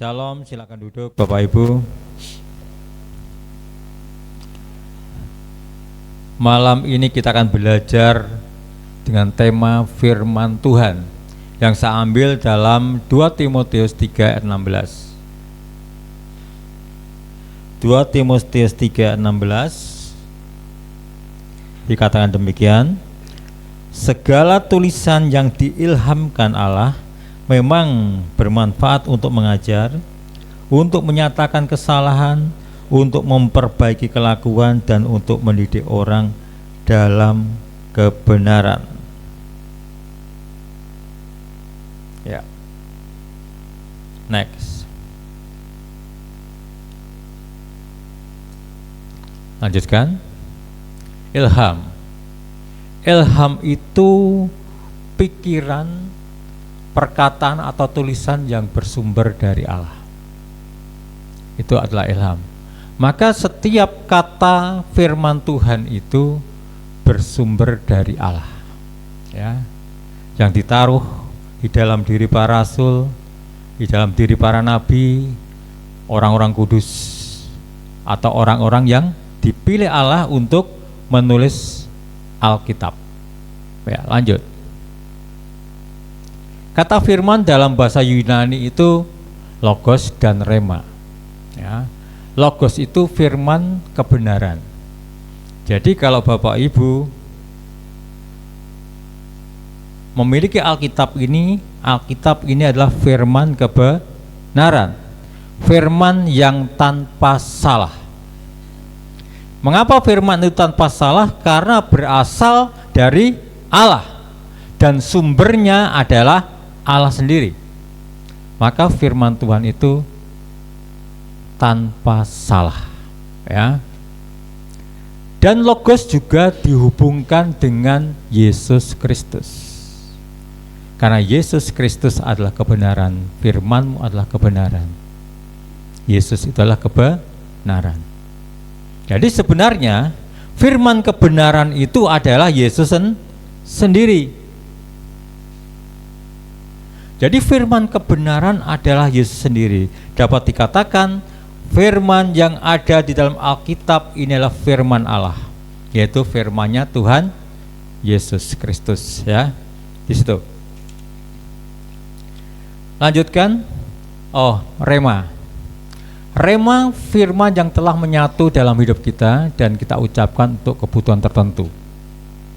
Shalom, silakan duduk Bapak Ibu. Malam ini kita akan belajar dengan tema firman Tuhan yang saya ambil dalam 2 Timotius 3 ayat 16. 2 Timotius 3 ayat 16 dikatakan demikian, segala tulisan yang diilhamkan Allah memang bermanfaat untuk mengajar, untuk menyatakan kesalahan, untuk memperbaiki kelakuan, dan untuk mendidik orang dalam kebenaran. Ya. Next. Lanjutkan. Ilham. Ilham itu pikiran, perkataan atau tulisan yang bersumber dari Allah. Itu adalah ilham. Maka setiap kata firman Tuhan itu bersumber dari Allah, ya, yang ditaruh di dalam diri para rasul, di dalam diri para nabi, orang-orang kudus, atau orang-orang yang dipilih Allah untuk menulis Alkitab. Ya, lanjut. Kata firman dalam bahasa Yunani itu logos dan rema. Ya. Logos itu firman kebenaran. Jadi kalau Bapak Ibu memiliki Alkitab ini adalah firman kebenaran, firman yang tanpa salah. Mengapa firman itu tanpa salah? Karena berasal dari Allah dan sumbernya adalah Allah sendiri. Maka firman Tuhan itu tanpa salah, ya. Dan logos juga dihubungkan dengan Yesus Kristus. Karena Yesus Kristus adalah kebenaran, firman-Mu adalah kebenaran. Yesus itu adalah kebenaran. Jadi sebenarnya firman kebenaran itu adalah Yesus sendiri. Jadi firman kebenaran adalah Yesus sendiri. Dapat dikatakan firman yang ada di dalam Alkitab ini adalah firman Allah, yaitu firman-Nya Tuhan Yesus Kristus, ya. Di situ. Lanjutkan. Rema. Rema firman yang telah menyatu dalam hidup kita dan kita ucapkan untuk kebutuhan tertentu.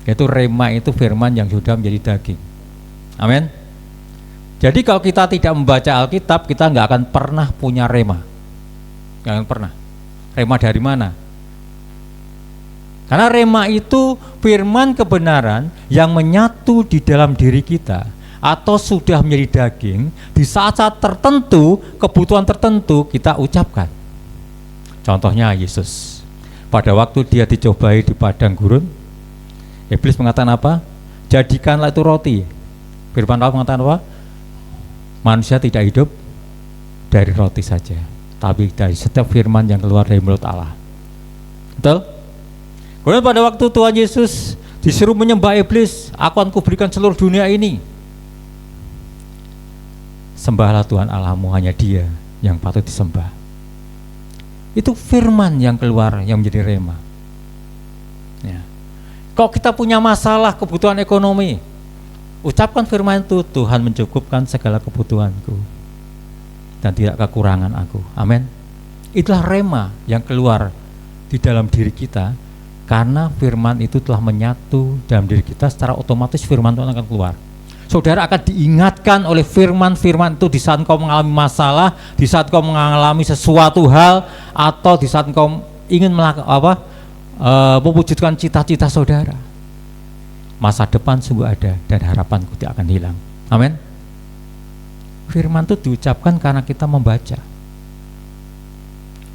Yaitu rema itu firman yang sudah menjadi daging. Amin. Jadi kalau kita tidak membaca Alkitab, kita nggak akan pernah punya rema. Nggak akan pernah. Rema dari mana? Karena rema itu firman kebenaran yang menyatu di dalam diri kita atau sudah menjadi daging. Di saat-saat tertentu, kebutuhan tertentu kita ucapkan. Contohnya Yesus. Pada waktu dia dicobai di padang gurun, iblis mengatakan apa? Jadikanlah itu roti. Firman Allah mengatakan apa? Manusia tidak hidup dari roti saja, tapi dari setiap firman yang keluar dari mulut Allah. Betul? Kemudian pada waktu Tuhan Yesus disuruh menyembah iblis, aku akan kuberikan seluruh dunia ini. Sembahlah Tuhan Allahmu, hanya Dia yang patut disembah. Itu firman yang keluar yang menjadi rema. Ya. Kalau kita punya masalah kebutuhan ekonomi, ucapkan firman itu, Tuhan mencukupkan segala kebutuhanku dan tidak kekurangan aku. Amin. Itulah rema yang keluar di dalam diri kita karena firman itu telah menyatu dalam diri kita, secara otomatis firman Tuhan akan keluar. Saudara akan diingatkan oleh firman-firman itu di saat kau mengalami masalah, di saat kau mengalami sesuatu hal, atau di saat kau ingin mewujudkan cita-cita saudara. Masa depan sungguh ada dan harapanku tidak akan hilang. Amin. Firman itu diucapkan karena kita membaca.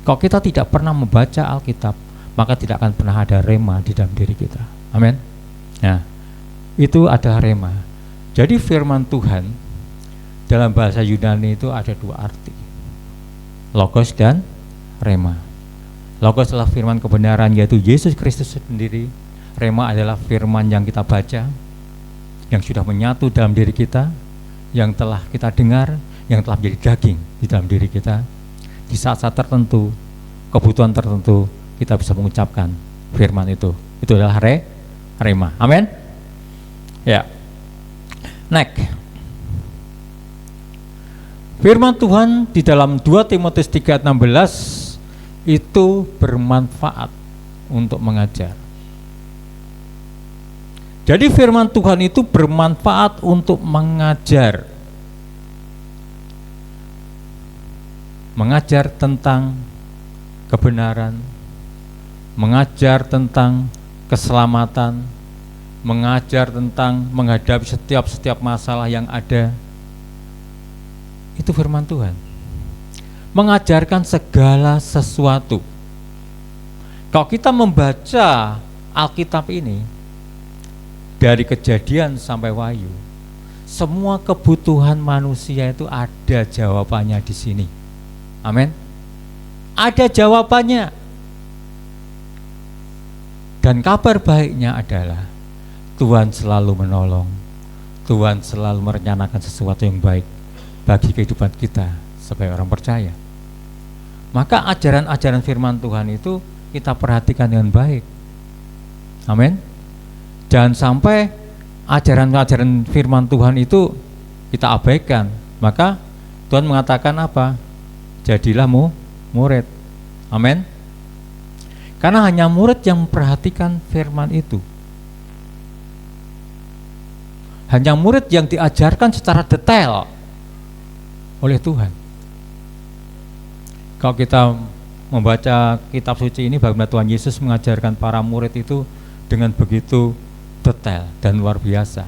Kalau kita tidak pernah membaca Alkitab, maka tidak akan pernah ada rema di dalam diri kita. Amin. Nah, itu adalah rema. Jadi firman Tuhan dalam bahasa Yunani itu ada dua arti, logos dan rema. Logos adalah firman kebenaran, yaitu Yesus Kristus sendiri. Rema adalah firman yang kita baca, yang sudah menyatu dalam diri kita, yang telah kita dengar, yang telah menjadi daging di dalam diri kita. Di saat-saat tertentu, kebutuhan tertentu, kita bisa mengucapkan firman itu. Itu adalah rema. Amin. Ya. Next. Firman Tuhan di dalam 2 Timotius 3:16 itu bermanfaat untuk mengajar. Jadi firman Tuhan itu bermanfaat untuk mengajar. Mengajar tentang kebenaran, mengajar tentang keselamatan, mengajar tentang menghadapi setiap masalah yang ada. Itu firman Tuhan. Mengajarkan segala sesuatu. Kalau kita membaca Alkitab ini dari Kejadian sampai Wahyu, semua kebutuhan manusia itu ada jawabannya di sini. Amin. Ada jawabannya. Dan kabar baiknya adalah Tuhan selalu menolong. Tuhan selalu merencanakan sesuatu yang baik bagi kehidupan kita sebagai orang percaya. Maka ajaran-ajaran firman Tuhan itu kita perhatikan dengan baik. Amin. Jangan sampai ajaran-ajaran firman Tuhan itu kita abaikan. Maka Tuhan mengatakan apa? Jadilah murid. Amin. Karena hanya murid yang memperhatikan firman itu. Hanya murid yang diajarkan secara detail oleh Tuhan. Kalau kita membaca kitab suci ini, bagaimana Tuhan Yesus mengajarkan para murid itu dengan begitu detail dan luar biasa.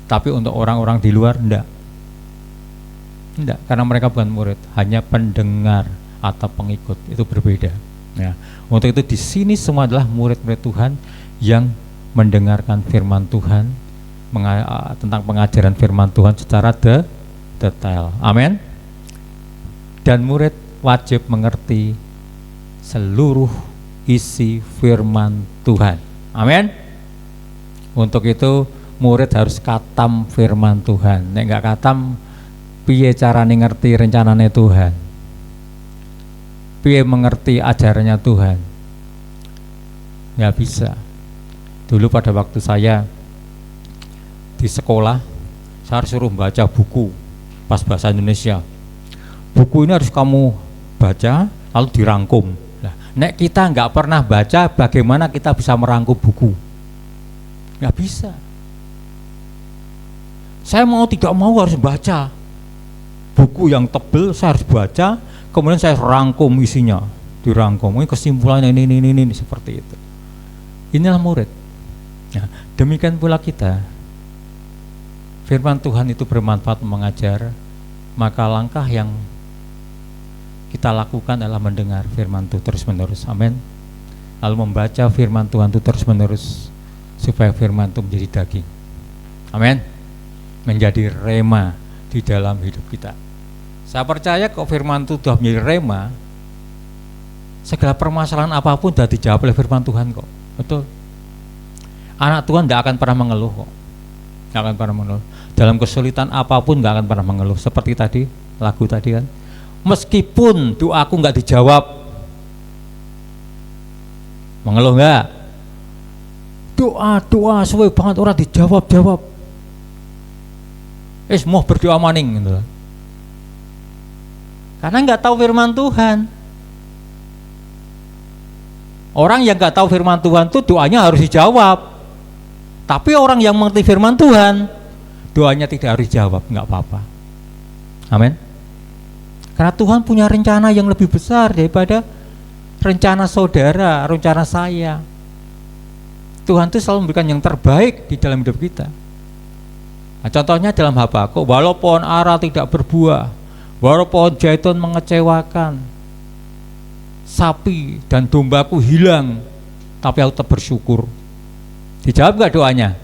Tapi untuk orang-orang di luar enggak, karena mereka bukan murid, hanya pendengar atau pengikut. Itu berbeda. Ya. Untuk itu di sini semua adalah murid-murid Tuhan yang mendengarkan firman Tuhan, tentang pengajaran firman Tuhan secara detail. Amin. Dan murid wajib mengerti seluruh isi firman Tuhan. Amin. Untuk itu murid harus katam firman Tuhan. Nek enggak katam, piye carane ngerti rencanane Tuhan? Piye mengerti ajarannya Tuhan? Ya bisa. Dulu pada waktu saya di sekolah, saya harus suruh baca buku pas bahasa Indonesia. Buku ini harus kamu baca lalu dirangkum. Nah, nek kita nggak pernah baca, bagaimana kita bisa merangkum buku? Nggak bisa. Saya mau tidak mau harus baca buku yang tebel, saya harus baca, kemudian saya rangkum isinya, dirangkum. Ini kesimpulannya ini seperti itu. Inilah murid. Nah, demikian pula kita. Firman Tuhan itu bermanfaat mengajar, maka langkah yang kita lakukan adalah mendengar firman Tuhan terus-menerus. Amin. Lalu membaca firman Tuhan itu terus-menerus supaya firman itu menjadi daging. Amin. Menjadi rema di dalam hidup kita. Saya percaya kok firman itu sudah menjadi rema, segala permasalahan apapun sudah dijawab oleh firman Tuhan kok. Betul. Anak Tuhan tidak akan pernah mengeluh kok. Tidak akan pernah mengeluh. Dalam kesulitan apapun tidak akan pernah mengeluh. Seperti tadi, lagu tadi kan. Meskipun doaku nggak dijawab, mengeluh nggak? Doa suwe banget orang dijawab. Mau berdoa maning gitu. Karena nggak tahu firman Tuhan. Orang yang nggak tahu firman Tuhan tuh doanya harus dijawab. Tapi orang yang mengerti firman Tuhan, doanya tidak harus dijawab, nggak apa-apa. Amin. Karena Tuhan punya rencana yang lebih besar daripada rencana saudara, rencana saya. Tuhan itu selalu memberikan yang terbaik di dalam hidup kita. Nah, contohnya dalam Habakuk, walaupun ara tidak berbuah, walaupun zaitun mengecewakan, sapi dan dombaku hilang, tapi aku tetap bersyukur. Dijawab gak doanya?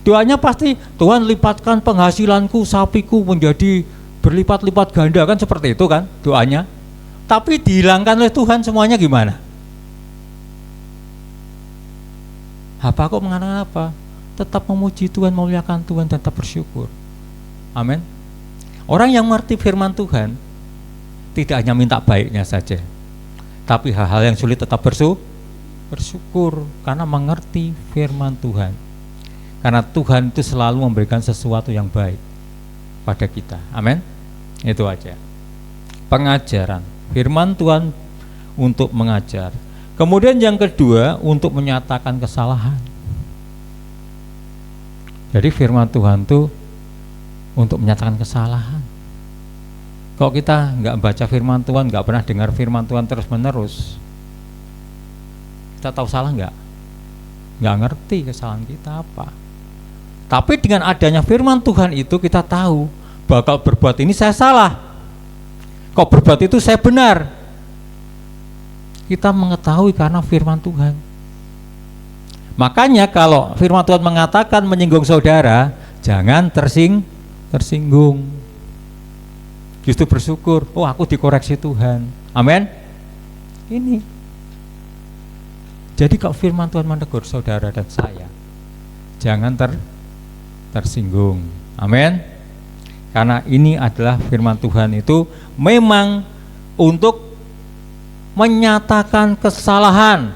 Doanya pasti, Tuhan lipatkan penghasilanku, sapiku menjadi berlipat-lipat ganda, kan seperti itu kan doanya. Tapi dihilangkan oleh Tuhan semuanya gimana? Habakuk mengatakan apa? Tetap memuji Tuhan, memuliakan Tuhan, dan tetap bersyukur. Amin. Orang yang mengerti firman Tuhan tidak hanya minta baiknya saja, tapi hal-hal yang sulit tetap bersyukur karena mengerti firman Tuhan. Karena Tuhan itu selalu memberikan sesuatu yang baik pada kita. Amin. Itu aja. Pengajaran firman Tuhan untuk mengajar. Kemudian yang kedua, untuk menyatakan kesalahan. Jadi firman Tuhan itu untuk menyatakan kesalahan. Kalau kita nggak baca firman Tuhan, nggak pernah dengar firman Tuhan terus menerus, kita tahu salah nggak ngerti kesalahan kita apa. Tapi dengan adanya firman Tuhan itu kita tahu bakal berbuat ini saya salah, kok berbuat itu saya benar. Kita mengetahui karena firman Tuhan. Makanya kalau firman Tuhan mengatakan menyinggung saudara, jangan tersinggung. Justru bersyukur, oh aku dikoreksi Tuhan. Amin. Ini. Jadi kalau firman Tuhan menegur saudara dan saya, jangan tersinggung. Amin. Karena ini adalah firman Tuhan itu memang untuk menyatakan kesalahan.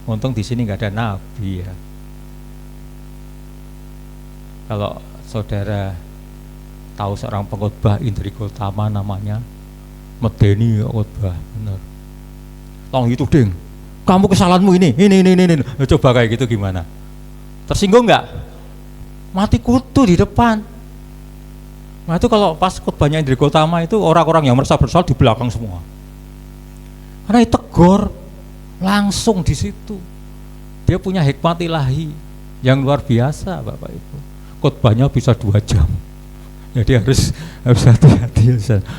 Untung di sini nggak ada nabi ya. Kalau saudara tahu seorang pengkhotbah Indri Gautama namanya, medeni khotbah benar. Tong itu ding, kamu kesalahanmu ini. Coba kayak gitu gimana? Tersinggung nggak? Mati kutu di depan. Nah itu kalau pas khotbahnya Indri Gautama itu orang-orang yang merasa bersalah di belakang semua. Karena ditegur langsung di situ. Dia punya hikmat ilahi yang luar biasa, Bapak Ibu. Khotbahnya bisa 2 jam. Jadi harus hati-hati.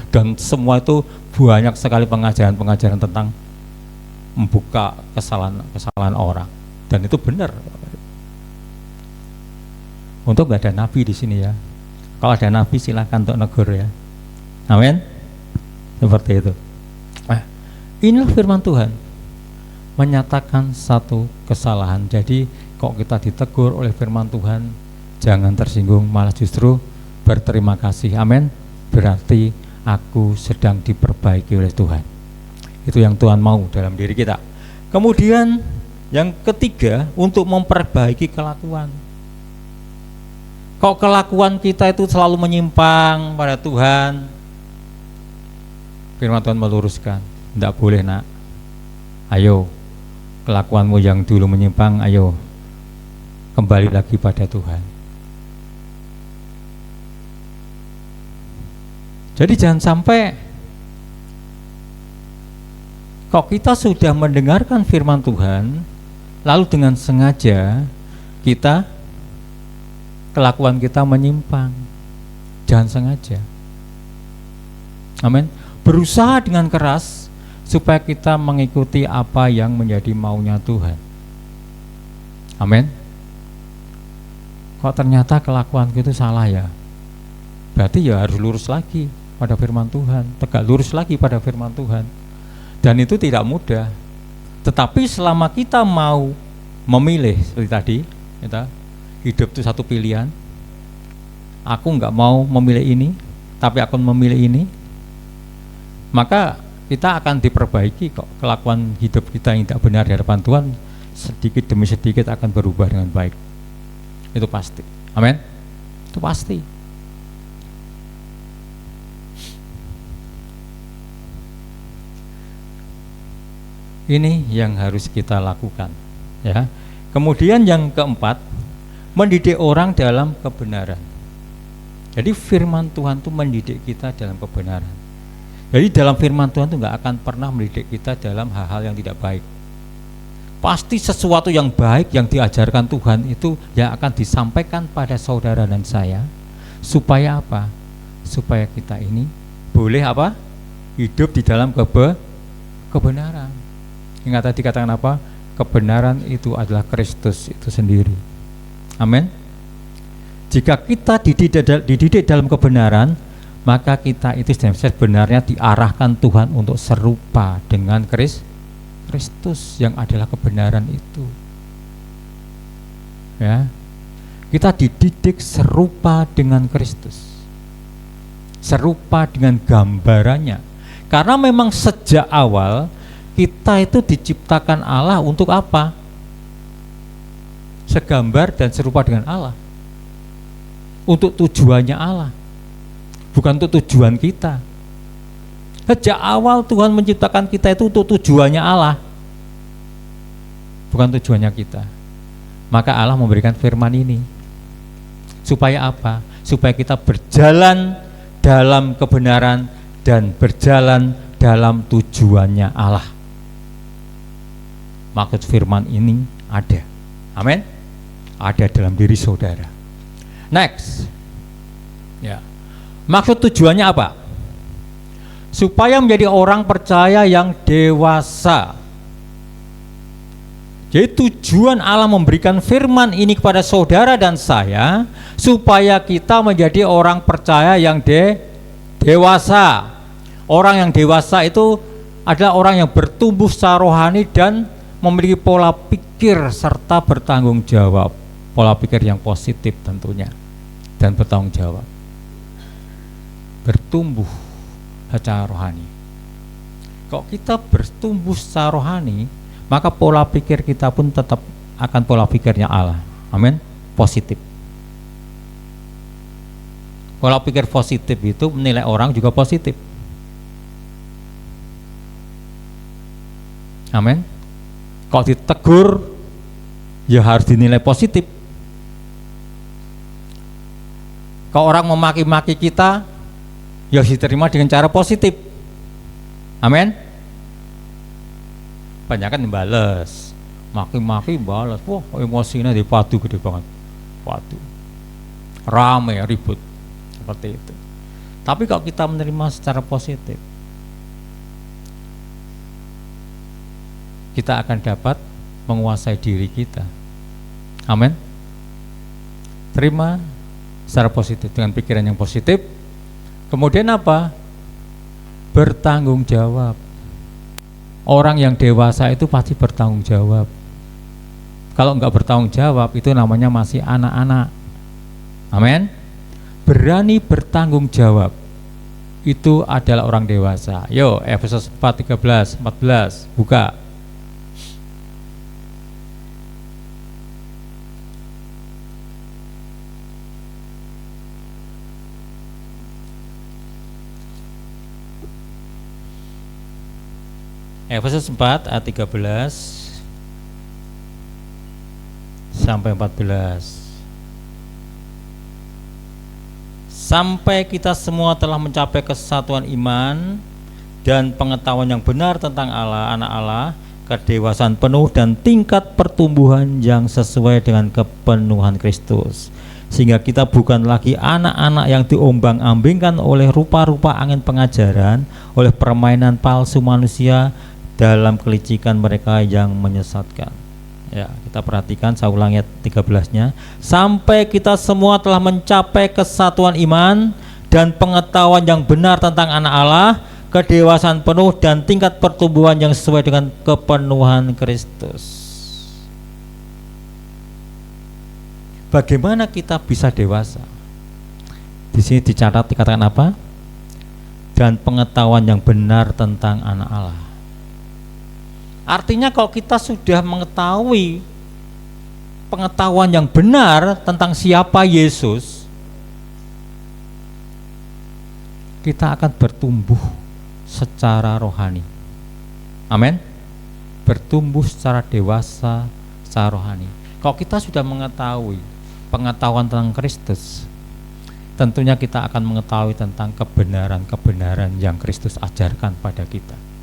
Dan semua itu banyak sekali pengajaran tentang membuka kesalahan orang. Dan itu benar. Untuk nggak ada nabi di sini ya. Kalau ada nabi silakan untuk negur ya. Amin. Seperti itu. Inilah firman Tuhan menyatakan satu kesalahan. Jadi kok kita ditegur oleh firman Tuhan, jangan tersinggung, malah justru berterima kasih. Amin. Berarti aku sedang diperbaiki oleh Tuhan. Itu yang Tuhan mau dalam diri kita. Kemudian yang ketiga, untuk memperbaiki kelakuan. Kok kelakuan kita itu selalu menyimpang pada Tuhan, firman Tuhan meluruskan. Tidak boleh nak, ayo kelakuanmu yang dulu menyimpang, ayo kembali lagi pada Tuhan. Jadi jangan sampai kok kita sudah mendengarkan firman Tuhan, lalu dengan sengaja kelakuan kita menyimpang. Jangan sengaja. Amin. Berusaha dengan keras supaya kita mengikuti apa yang menjadi maunya Tuhan. Amin. Kok ternyata kelakuanku itu salah ya, berarti ya harus lurus lagi pada firman Tuhan, tegak lurus lagi pada firman Tuhan. Dan itu tidak mudah. Tetapi selama kita mau memilih seperti tadi, hidup itu satu pilihan. Aku nggak mau memilih ini, tapi aku memilih ini. Maka kita akan diperbaiki kok. Kelakuan hidup kita yang tidak benar di hadapan Tuhan sedikit demi sedikit akan berubah dengan baik. Itu pasti. Amin. Itu pasti. Ini yang harus kita lakukan, ya. Kemudian yang keempat, mendidik orang dalam kebenaran. Jadi firman Tuhan itu mendidik kita dalam kebenaran. Jadi dalam firman Tuhan itu nggak akan pernah mendidik kita dalam hal-hal yang tidak baik. Pasti sesuatu yang baik yang diajarkan Tuhan itu yang akan disampaikan pada saudara dan saya. Supaya apa? Supaya kita ini boleh apa? Hidup di dalam kebenaran. Ingat tadi katakan apa? Kebenaran itu adalah Kristus itu sendiri. Amin. Jika kita dididik dalam kebenaran, maka kita itu sebenarnya diarahkan Tuhan untuk serupa dengan Kristus yang adalah kebenaran itu. Ya, kita dididik serupa dengan Kristus. serupa dengan gambarannya. Karena memang sejak awal kita itu diciptakan Allah untuk apa? Segambar dan serupa dengan Allah. Untuk tujuannya Allah, bukan untuk tujuan kita. Sejak awal Tuhan menciptakan kita itu untuk tujuannya Allah, bukan tujuannya kita. Maka Allah memberikan firman ini supaya apa? Supaya kita berjalan dalam kebenaran dan berjalan dalam tujuannya Allah. Maksud firman ini ada, amin, ada dalam diri saudara. Next, ya, maksud tujuannya apa? Supaya menjadi orang percaya yang dewasa. Jadi tujuan Allah memberikan firman ini kepada saudara dan saya supaya kita menjadi orang percaya yang dewasa. Orang yang dewasa itu adalah orang yang bertumbuh secara rohani dan memiliki pola pikir serta bertanggung jawab. Pola pikir yang positif tentunya dan bertanggung jawab. Bertumbuh secara rohani. Kalau kita bertumbuh secara rohani, maka pola pikir kita pun tetap akan pola pikirnya Allah. Amin. Positif. Pola pikir positif itu menilai orang juga positif. Amin. Kalau ditegur, ya harus dinilai positif. Kalau orang memaki-maki kita, ya harus diterima dengan cara positif. Amin. Banyak kan dibales, maki-maki balas, wah emosinya dipadu gede banget, padu, rame ribut seperti itu. Tapi kalau kita menerima secara positif, kita akan dapat menguasai diri kita. Amin. Terima secara positif dengan pikiran yang positif. Kemudian apa? Bertanggung jawab. Orang yang dewasa itu pasti bertanggung jawab. Kalau enggak bertanggung jawab itu namanya masih anak-anak. Amin. Berani bertanggung jawab itu adalah orang dewasa. Yo, Efesus 4:13, 14, buka. Efesus 4 ayat 13 sampai 14. Sampai kita semua telah mencapai kesatuan iman dan pengetahuan yang benar tentang Allah, anak Allah, kedewasaan penuh dan tingkat pertumbuhan yang sesuai dengan kepenuhan Kristus. Sehingga kita bukan lagi anak-anak yang diombang-ambingkan oleh rupa-rupa angin pengajaran, oleh permainan palsu manusia dalam kelicikan mereka yang menyesatkan. Ya, kita perhatikan, saya ulang ayat 13-nya. Sampai kita semua telah mencapai kesatuan iman dan pengetahuan yang benar tentang anak Allah, kedewasaan penuh dan tingkat pertumbuhan yang sesuai dengan kepenuhan Kristus. Bagaimana kita bisa dewasa? Di sini dicatat, dikatakan apa? Dan pengetahuan yang benar tentang anak Allah. Artinya kalau kita sudah mengetahui pengetahuan yang benar tentang siapa Yesus, kita akan bertumbuh secara rohani. Amin. Bertumbuh secara dewasa, secara rohani. Kalau kita sudah mengetahui pengetahuan tentang Kristus, tentunya kita akan mengetahui tentang kebenaran-kebenaran yang Kristus ajarkan pada kita.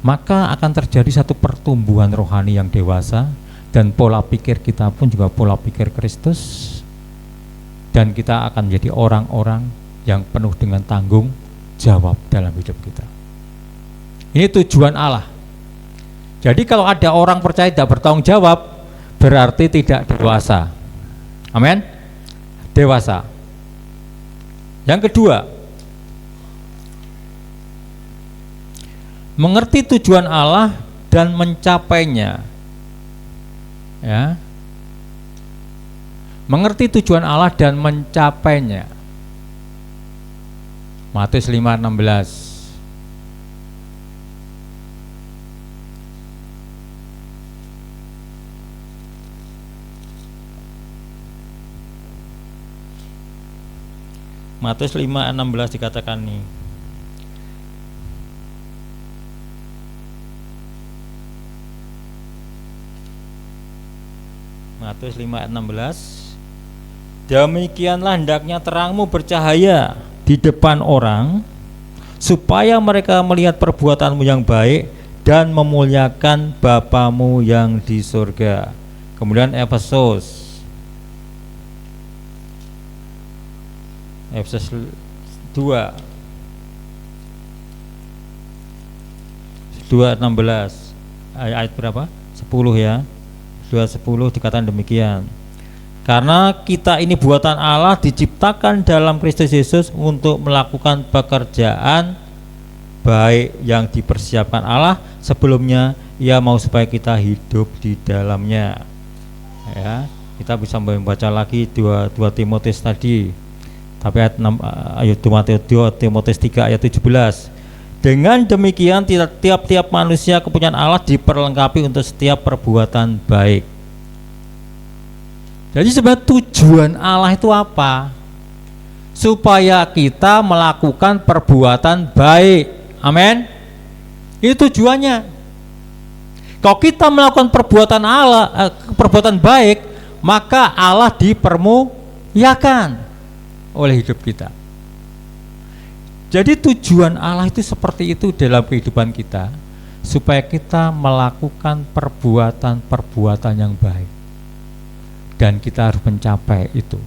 Maka akan terjadi satu pertumbuhan rohani yang dewasa, dan pola pikir kita pun juga pola pikir Kristus, dan kita akan menjadi orang-orang yang penuh dengan tanggung jawab dalam hidup kita. Ini tujuan Allah. Jadi kalau ada orang percaya tidak bertanggung jawab, berarti tidak dewasa. Amin. Dewasa. Yang kedua, mengerti tujuan Allah dan mencapainya. Ya. mengerti tujuan Allah dan mencapainya. Matius 5:16. Matius 5:16 dikatakan nih. Matius 5:16. Demikianlah hendaknya terangmu bercahaya di depan orang, supaya mereka melihat perbuatanmu yang baik dan memuliakan Bapamu yang di surga. Kemudian Efesus 2:16 ayat berapa? 10 ya. 2:10 dikatakan demikian. Karena kita ini buatan Allah, diciptakan dalam Kristus Yesus untuk melakukan pekerjaan baik yang dipersiapkan Allah sebelumnya. Ia mau supaya kita hidup di dalamnya. Ya, kita bisa membaca lagi 2 Timotius tadi. Tapi ayat 6, ayat 2 Timotius 3 ayat 17. Dengan demikian tiap-tiap manusia kepunyaan Allah diperlengkapi untuk setiap perbuatan baik. Jadi sebenarnya tujuan Allah itu apa? Supaya kita melakukan perbuatan baik. Amin. Itu tujuannya. Kalau kita melakukan perbuatan baik, maka Allah dipermuliakan oleh hidup kita. Jadi tujuan Allah itu seperti itu dalam kehidupan kita, supaya kita melakukan perbuatan-perbuatan yang baik, dan kita harus mencapai itu.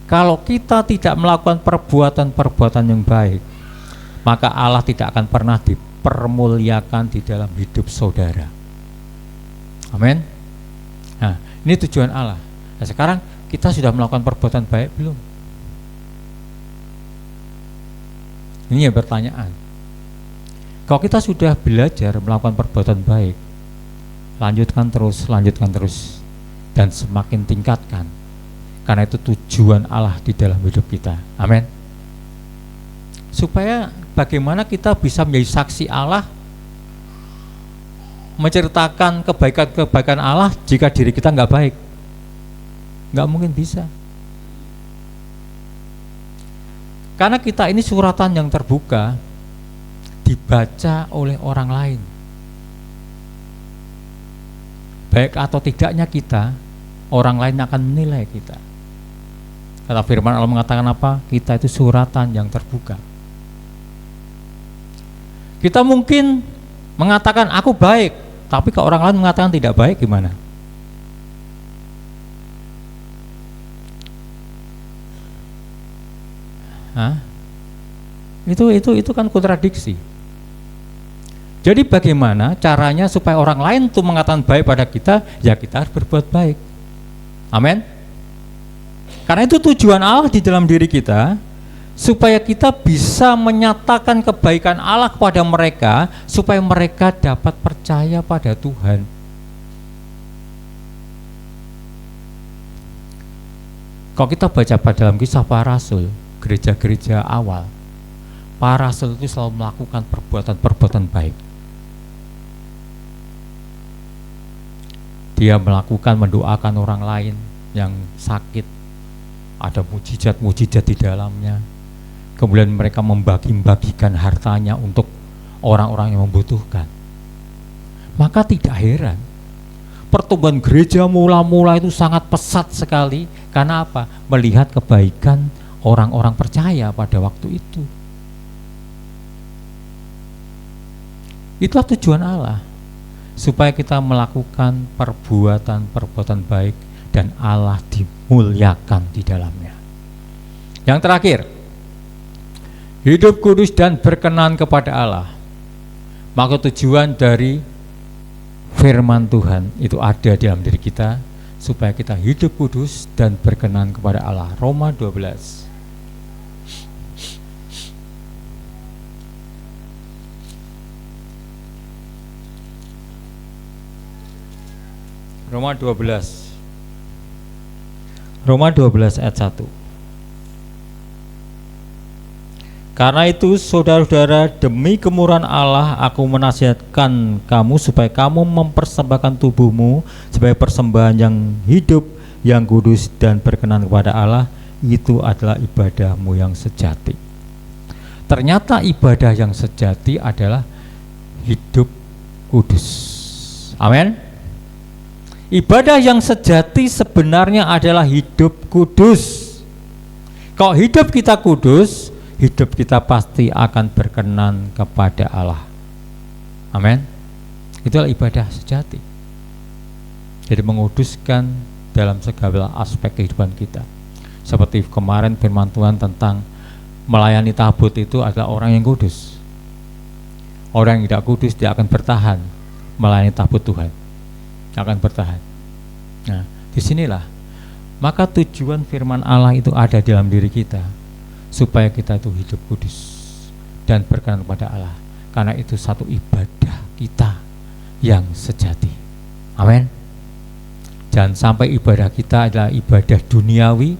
Kalau kita tidak melakukan perbuatan-perbuatan yang baik, maka Allah tidak akan pernah dipermuliakan di dalam hidup saudara. Amin. Nah, ini tujuan Allah. Nah, sekarang kita sudah melakukan perbuatan baik belum? Ini ya pertanyaan. Kalau kita sudah belajar melakukan perbuatan baik, lanjutkan terus, dan semakin tingkatkan. Karena itu tujuan Allah di dalam hidup kita. Amin. Supaya bagaimana kita bisa menjadi saksi Allah, menceritakan kebaikan-kebaikan Allah jika diri kita nggak baik. Nggak mungkin bisa. Karena kita ini suratan yang terbuka, dibaca oleh orang lain. Baik atau tidaknya kita, orang lain akan menilai kita. Kata firman Allah mengatakan apa? Kita itu suratan yang terbuka. Kita mungkin mengatakan aku baik, tapi kalau orang lain mengatakan tidak baik, gimana? Hah? Itu kan kontradiksi. Jadi bagaimana caranya supaya orang lain tuh mengatakan baik pada kita? Ya kita harus berbuat baik. Amin. Karena itu tujuan Allah di dalam diri kita, supaya kita bisa menyatakan kebaikan Allah kepada mereka, supaya mereka dapat percaya pada Tuhan. Kalau kita baca pada dalam kisah para rasul, gereja-gereja awal, para rasul itu selalu melakukan perbuatan-perbuatan baik. Dia mendoakan orang lain yang sakit, ada mujizat-mujizat di dalamnya. Kemudian mereka membagi-bagikan hartanya untuk orang-orang yang membutuhkan. Maka tidak heran pertumbuhan gereja mula-mula itu sangat pesat sekali. Karena apa? Melihat kebaikan orang-orang percaya pada waktu itu. Itulah tujuan Allah, supaya kita melakukan perbuatan-perbuatan baik dan Allah dimuliakan di dalamnya. Yang terakhir, hidup kudus dan berkenan kepada Allah. Maka tujuan dari firman Tuhan itu ada di dalam diri kita, supaya kita hidup kudus dan berkenan kepada Allah. Roma 12. Roma 12. Roma 12 ayat 1. Karena itu saudara-saudara, demi kemurahan Allah aku menasihatkan kamu supaya kamu mempersembahkan tubuhmu sebagai persembahan yang hidup, yang kudus dan berkenan kepada Allah. Itu adalah ibadahmu yang sejati. Ternyata ibadah yang sejati adalah hidup kudus. Amin. Ibadah yang sejati sebenarnya adalah hidup kudus. Kalau hidup kita kudus, hidup kita pasti akan berkenan kepada Allah. Amin. Itulah ibadah sejati. Jadi menguduskan dalam segala aspek kehidupan kita. Seperti kemarin firman Tuhan tentang melayani tabut itu adalah orang yang kudus. Orang yang tidak kudus dia akan bertahan melayani tabut Tuhan. Akan bertahan. Nah, disinilah maka tujuan firman Allah itu ada dalam diri kita, supaya kita itu hidup kudus dan berkenan kepada Allah. Karena itu satu ibadah kita yang sejati. Amin. Jangan sampai ibadah kita adalah ibadah duniawi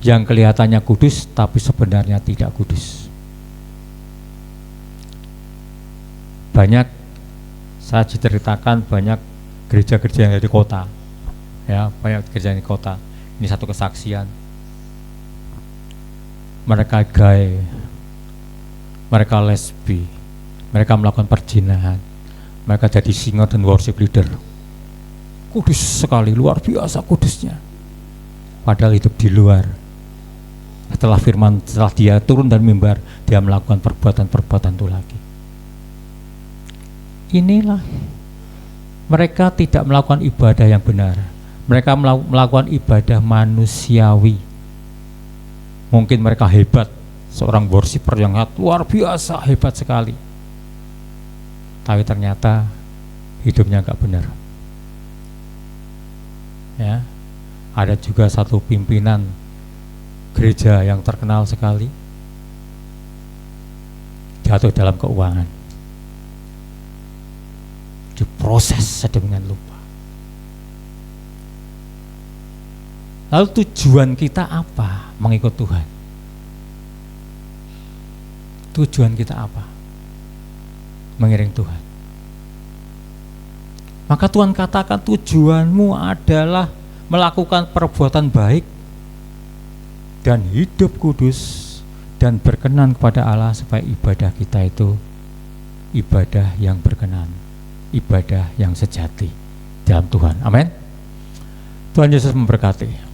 yang kelihatannya kudus tapi sebenarnya tidak kudus. Banyak saya ceritakan banyak gereja-gereja yang ada di kota, ya, banyak gereja di kota. Ini satu kesaksian. Mereka gay, mereka lesbi, mereka melakukan perzinahan, mereka jadi singer dan worship leader. Kudus sekali, luar biasa kudusnya. Padahal hidup di luar. Setelah dia turun dan mimbar, dia melakukan perbuatan-perbuatan itu lagi. Inilah mereka tidak melakukan ibadah yang benar. Mereka melakukan ibadah manusiawi. Mungkin mereka hebat, seorang worshiper yang luar biasa, hebat sekali. Tapi ternyata hidupnya enggak benar. Ya, ada juga satu pimpinan gereja yang terkenal sekali jatuh dalam keuangan, diproses sedemikian rupa. Lalu tujuan kita apa mengikut Tuhan? Tujuan kita apa mengiring Tuhan? Maka Tuhan katakan tujuanmu adalah melakukan perbuatan baik dan hidup kudus dan berkenan kepada Allah, supaya ibadah kita itu ibadah yang berkenan, ibadah yang sejati dalam Tuhan. Amin. Tuhan Yesus memberkati.